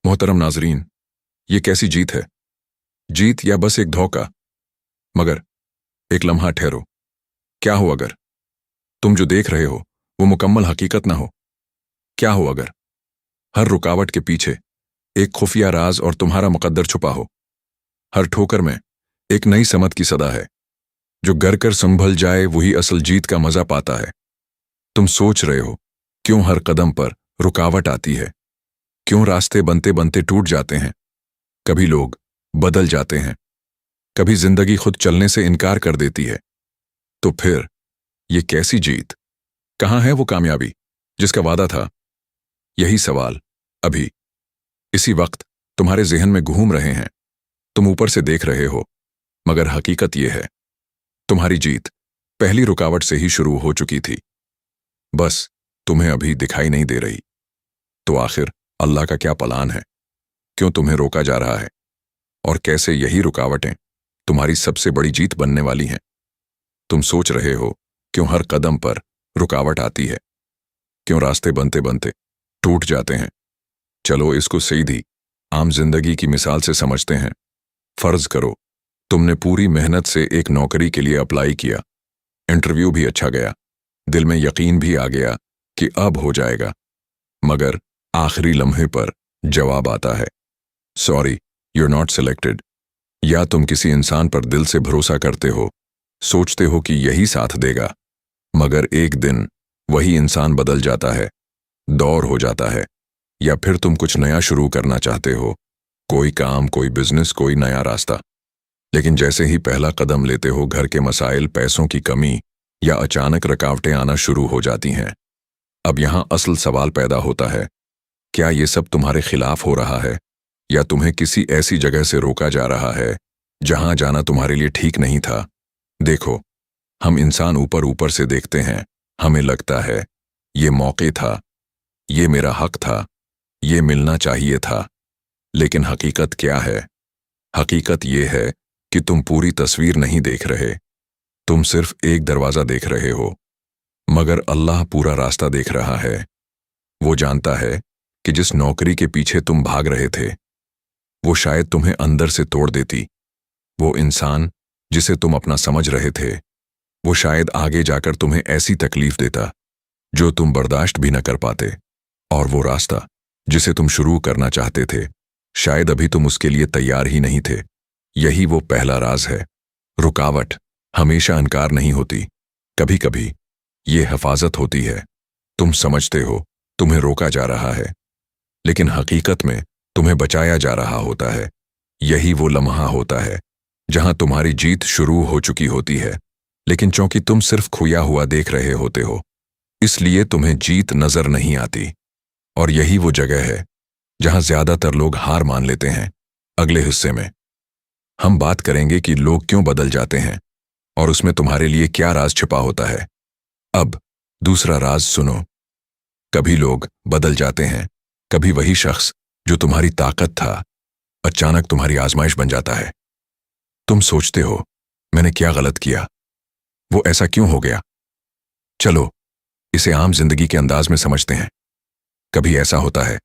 मोहतरम नाजरीन, ये कैसी जीत है? जीत या बस एक धोखा? मगर एक लम्हा ठहरो। क्या हो अगर तुम जो देख रहे हो वो मुकम्मल हकीकत ना हो? क्या हो अगर हर रुकावट के पीछे एक खुफिया राज और तुम्हारा मुकद्दर छुपा हो? हर ठोकर में एक नई समत की सदा है। जो गर कर संभल जाए वही असल जीत का मजा पाता है। तुम सोच रहे हो क्यों हर कदम पर रुकावट आती है, क्यों रास्ते बनते बनते टूट जाते हैं। कभी लोग बदल जाते हैं, कभी जिंदगी खुद चलने से इनकार कर देती है। तो फिर ये कैसी जीत? कहाँ है वो कामयाबी जिसका वादा था? यही सवाल अभी इसी वक्त तुम्हारे जहन में घूम रहे हैं। तुम ऊपर से देख रहे हो, मगर हकीकत ये है, तुम्हारी जीत पहली रुकावट से ही शुरू हो चुकी थी, बस तुम्हें अभी दिखाई नहीं दे रही। तो आखिर अल्लाह का क्या प्लान है? क्यों तुम्हें रोका जा रहा है? और कैसे यही रुकावटें तुम्हारी सबसे बड़ी जीत बनने वाली हैं? तुम सोच रहे हो क्यों हर कदम पर रुकावट आती है, क्यों रास्ते बनते बनते टूट जाते हैं। चलो इसको सीधी आम जिंदगी की मिसाल से समझते हैं। फर्ज करो तुमने पूरी मेहनत से एक नौकरी के लिए अप्लाई किया, इंटरव्यू भी अच्छा गया, दिल में यकीन भी आ गया कि अब हो जाएगा, मगर आखिरी लम्हे पर जवाब आता है, sorry you are not selected. या तुम किसी इंसान पर दिल से भरोसा करते हो, सोचते हो कि यही साथ देगा, मगर एक दिन वही इंसान बदल जाता है, दौर हो जाता है। या फिर तुम कुछ नया शुरू करना चाहते हो, कोई काम, कोई बिजनेस, कोई नया रास्ता, लेकिन जैसे ही पहला कदम लेते हो घर के मसाइल, पैसों की कमी या अचानक रुकावटें आना शुरू हो जाती हैं। अब यहां असल सवाल पैदा होता है, क्या ये सब तुम्हारे खिलाफ हो रहा है, या तुम्हें किसी ऐसी जगह से रोका जा रहा है जहां जाना तुम्हारे लिए ठीक नहीं था? देखो, हम इंसान ऊपर ऊपर से देखते हैं, हमें लगता है ये मौके था, ये मेरा हक था, ये मिलना चाहिए था। लेकिन हकीकत क्या है? हकीकत ये है कि तुम पूरी तस्वीर नहीं देख रहे। तुम सिर्फ एक दरवाजा देख रहे हो, मगर अल्लाह पूरा रास्ता देख रहा है। वो जानता है कि जिस नौकरी के पीछे तुम भाग रहे थे वो शायद तुम्हें अंदर से तोड़ देती। वो इंसान जिसे तुम अपना समझ रहे थे वो शायद आगे जाकर तुम्हें ऐसी तकलीफ देता जो तुम बर्दाश्त भी न कर पाते। और वो रास्ता जिसे तुम शुरू करना चाहते थे शायद अभी तुम उसके लिए तैयार ही नहीं थे। यही वो पहला राज है। रुकावट हमेशा इनकार नहीं होती, कभी कभी ये हिफाजत होती है। तुम समझते हो तुम्हें रोका जा रहा है, लेकिन हकीकत में तुम्हें बचाया जा रहा होता है। यही वो लम्हा होता है जहां तुम्हारी जीत शुरू हो चुकी होती है, लेकिन चूंकि तुम सिर्फ खोया हुआ देख रहे होते हो, इसलिए तुम्हें जीत नजर नहीं आती। और यही वो जगह है जहां ज्यादातर लोग हार मान लेते हैं। अगले हिस्से में हम बात करेंगे कि लोग क्यों बदल जाते हैं और उसमें तुम्हारे लिए क्या राज छिपा होता है। अब दूसरा राज सुनो। कभी लोग बदल जाते हैं, कभी वही शख्स जो तुम्हारी ताकत था अचानक तुम्हारी आजमाइश बन जाता है। तुम सोचते हो मैंने क्या गलत किया, वो ऐसा क्यों हो गया? चलो इसे आम जिंदगी के अंदाज में समझते हैं। कभी ऐसा होता है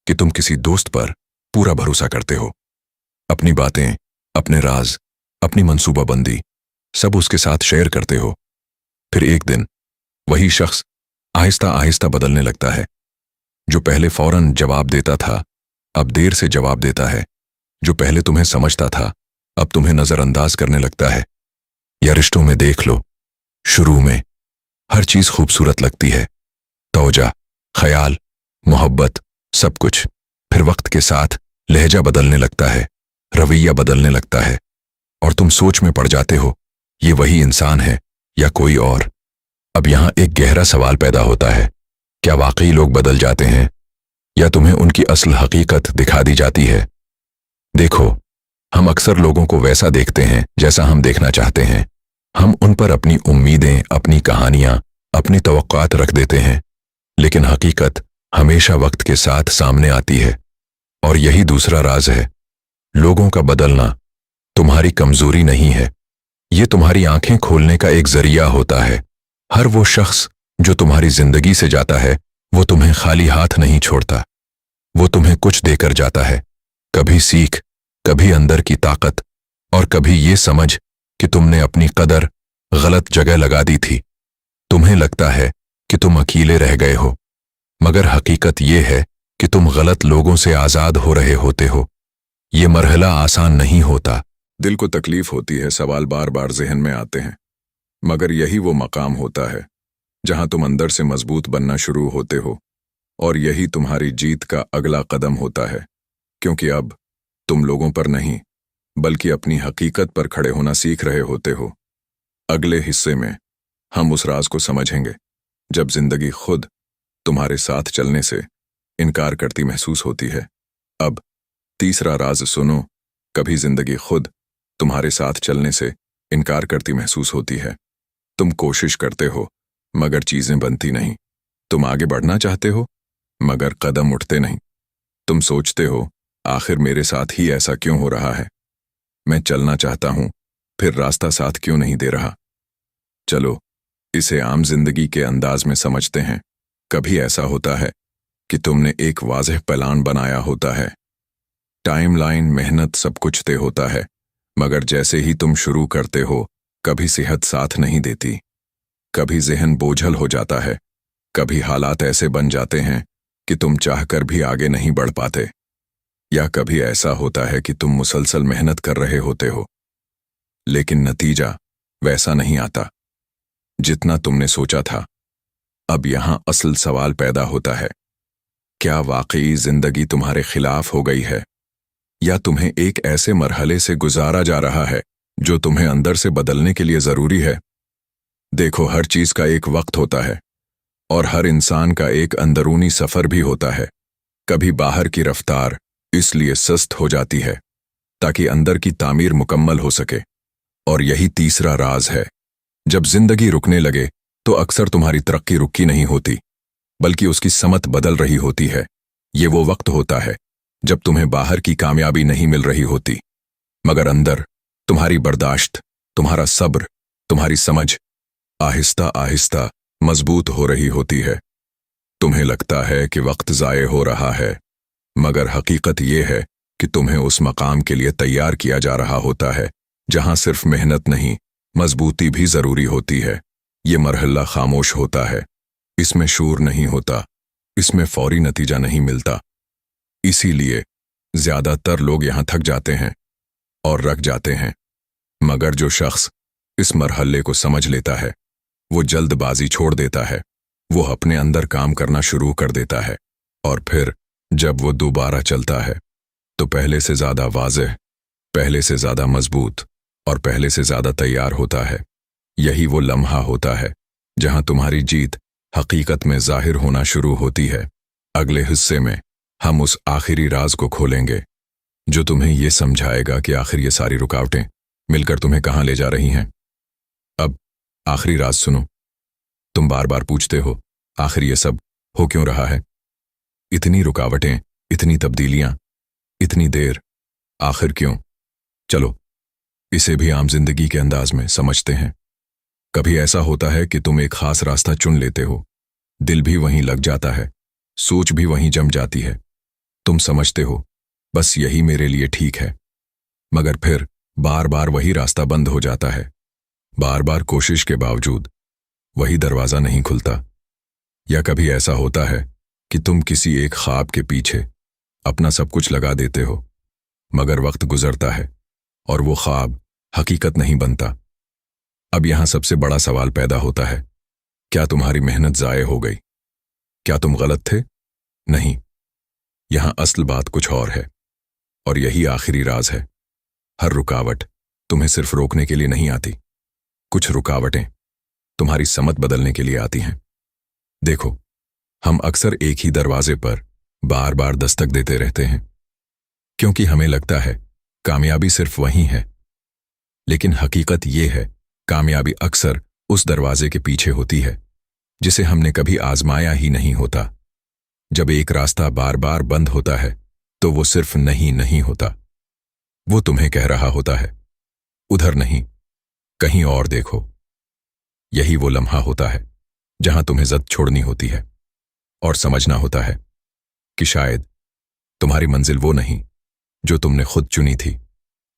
कि तुम किसी दोस्त पर पूरा भरोसा करते हो, अपनी बातें, अपने राज, अपनी मंसूबाबंदी सब उसके साथ शेयर करते हो। फिर एक दिन वही शख्स आहिस्ता आहिस्ता बदलने लगता है। जो पहले फौरन जवाब देता था अब देर से जवाब देता है। जो पहले तुम्हें समझता था अब तुम्हें नजरअंदाज करने लगता है। या रिश्तों में देख लो, शुरू में हर चीज खूबसूरत लगती है, तौजा, ख्याल, मोहब्बत, सब कुछ। फिर वक्त के साथ लहजा बदलने लगता है, रवैया बदलने लगता है, और तुम सोच में पड़ जाते हो ये वही इंसान है या कोई और। अब यहां एक गहरा सवाल पैदा होता है, क्या वाकई लोग बदल जाते हैं या तुम्हें उनकी असल हकीकत दिखा दी जाती है? देखो, हम अक्सर लोगों को वैसा देखते हैं जैसा हम देखना चाहते हैं। हम उन पर अपनी उम्मीदें, अपनी कहानियां, अपनी तवक्कुआत रख देते हैं, लेकिन हकीकत हमेशा वक्त के साथ सामने आती है। और यही दूसरा राज है। लोगों का बदलना तुम्हारी कमजोरी नहीं है, ये तुम्हारी आंखें खोलने का एक जरिया होता है। हर वो शख्स जो तुम्हारी जिंदगी से जाता है वो तुम्हें खाली हाथ नहीं छोड़ता। वो तुम्हें कुछ देकर जाता है, कभी सीख, कभी अंदर की ताकत, और कभी ये समझ कि तुमने अपनी कदर गलत जगह लगा दी थी। तुम्हें लगता है कि तुम अकेले रह गए हो, मगर हकीकत ये है कि तुम गलत लोगों से आजाद हो रहे होते हो। ये मरहला आसान नहीं होता, दिल को तकलीफ होती है, सवाल बार बार जहन में आते हैं, मगर यही वो मकाम होता है जहां तुम अंदर से मजबूत बनना शुरू होते हो, और यही तुम्हारी जीत का अगला कदम होता है, क्योंकि अब तुम लोगों पर नहीं बल्कि अपनी हकीकत पर खड़े होना सीख रहे होते हो। अगले हिस्से में हम उस राज को समझेंगे जब जिंदगी खुद तुम्हारे साथ चलने से इनकार करती महसूस होती है। अब तीसरा राज सुनो। कभी जिंदगी खुद तुम्हारे साथ चलने से इनकार करती महसूस होती है। तुम कोशिश करते हो मगर चीजें बनती नहीं। तुम आगे बढ़ना चाहते हो मगर कदम उठते नहीं। तुम सोचते हो आखिर मेरे साथ ही ऐसा क्यों हो रहा है। मैं चलना चाहता हूं फिर रास्ता साथ क्यों नहीं दे रहा। चलो इसे आम जिंदगी के अंदाज में समझते हैं। कभी ऐसा होता है कि तुमने एक वाज़ेह प्लान बनाया होता है, टाइमलाइन, मेहनत सब कुछ तय होता है, मगर जैसे ही तुम शुरू करते हो कभी सेहत साथ नहीं देती, कभी जहन बोझल हो जाता है, कभी हालात ऐसे बन जाते हैं कि तुम चाहकर भी आगे नहीं बढ़ पाते, या कभी ऐसा होता है कि तुम मुसलसल मेहनत कर रहे होते हो लेकिन नतीजा वैसा नहीं आता जितना तुमने सोचा था। अब यहां असल सवाल पैदा होता है, क्या वाकई जिंदगी तुम्हारे खिलाफ हो गई है, या तुम्हें एक ऐसे मरहले से गुजारा जा रहा है जो तुम्हें अंदर से बदलने के लिए जरूरी है। देखो, हर चीज का एक वक्त होता है और हर इंसान का एक अंदरूनी सफर भी होता है। कभी बाहर की रफ्तार इसलिए सुस्त हो जाती है ताकि अंदर की तामीर मुकम्मल हो सके, और यही तीसरा राज है। जब जिंदगी रुकने लगे तो अक्सर तुम्हारी तरक्की रुकी नहीं होती बल्कि उसकी समत बदल रही होती है। ये वो वक्त होता है जब तुम्हें बाहर की कामयाबी नहीं मिल रही होती, मगर अंदर तुम्हारी बर्दाश्त, तुम्हारा सब्र, तुम्हारी समझ आहिस्ता आहिस्ता मजबूत हो रही होती है। तुम्हें लगता है कि वक्त ज़ाये हो रहा है, मगर हकीकत यह है कि तुम्हें उस मकाम के लिए तैयार किया जा रहा होता है जहां सिर्फ मेहनत नहीं, मजबूती भी जरूरी होती है। ये मरहला खामोश होता है, इसमें शूर नहीं होता, इसमें फौरी नतीजा नहीं मिलता। इसीलिए ज्यादातर लोग यहां थक जाते हैं और रख जाते हैं, मगर जो शख्स इस मरहले को समझ लेता है वो जल्दबाजी छोड़ देता है, वो अपने अंदर काम करना शुरू कर देता है, और फिर जब वो दोबारा चलता है तो पहले से ज्यादा वाज़ेह, पहले से ज्यादा मजबूत और पहले से ज्यादा तैयार होता है। यही वो लम्हा होता है जहां तुम्हारी जीत हकीकत में जाहिर होना शुरू होती है। अगले हिस्से में हम उस आखिरी राज को खोलेंगे जो तुम्हें यह समझाएगा कि आखिर ये सारी रुकावटें मिलकर तुम्हें कहां ले जा रही हैं। अब आखिरी राज सुनो। तुम बार बार पूछते हो आखिर ये सब हो क्यों रहा है, इतनी रुकावटें, इतनी तब्दीलियां, इतनी देर, आखिर क्यों। चलो इसे भी आम जिंदगी के अंदाज में समझते हैं। कभी ऐसा होता है कि तुम एक खास रास्ता चुन लेते हो, दिल भी वहीं लग जाता है, सोच भी वहीं जम जाती है, तुम समझते हो बस यही मेरे लिए ठीक है, मगर फिर बार बार वही रास्ता बंद हो जाता है। बार बार कोशिश के बावजूद वही दरवाजा नहीं खुलता। या कभी ऐसा होता है कि तुम किसी एक ख्वाब के पीछे अपना सब कुछ लगा देते हो, मगर वक्त गुजरता है और वो ख्वाब हकीकत नहीं बनता। अब यहां सबसे बड़ा सवाल पैदा होता है, क्या तुम्हारी मेहनत ज़ाये हो गई? क्या तुम गलत थे? नहीं, यहां असल बात कुछ और है, और यही आखिरी राज है। हर रुकावट तुम्हें सिर्फ रोकने के लिए नहीं आती, कुछ रुकावटें तुम्हारी समत बदलने के लिए आती हैं। देखो, हम अक्सर एक ही दरवाजे पर बार बार दस्तक देते रहते हैं क्योंकि हमें लगता है कामयाबी सिर्फ वहीं है, लेकिन हकीकत यह है कामयाबी अक्सर उस दरवाजे के पीछे होती है जिसे हमने कभी आजमाया ही नहीं होता। जब एक रास्ता बार बार बंद होता है तो वो सिर्फ नहीं होता, वो तुम्हें कह रहा होता है उधर नहीं, कहीं और देखो। यही वो लम्हा होता है जहां तुम्हें जद छोड़नी होती है और समझना होता है कि शायद तुम्हारी मंजिल वो नहीं जो तुमने खुद चुनी थी,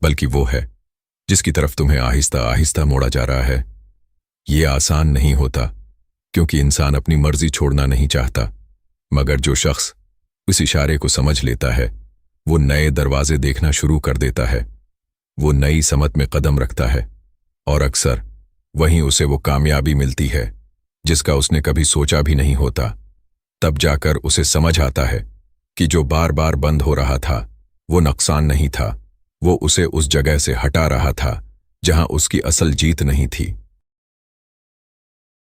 बल्कि वो है जिसकी तरफ तुम्हें आहिस्ता आहिस्ता मोड़ा जा रहा है। ये आसान नहीं होता, क्योंकि इंसान अपनी मर्जी छोड़ना नहीं चाहता, मगर जो शख्स उस इशारे को समझ लेता है वो नए दरवाजे देखना शुरू कर देता है, वो नई समत में कदम रखता है, और अक्सर वहीं उसे वो कामयाबी मिलती है जिसका उसने कभी सोचा भी नहीं होता। तब जाकर उसे समझ आता है कि जो बार बार बंद हो रहा था वो नुकसान नहीं था, वो उसे उस जगह से हटा रहा था जहां उसकी असल जीत नहीं थी।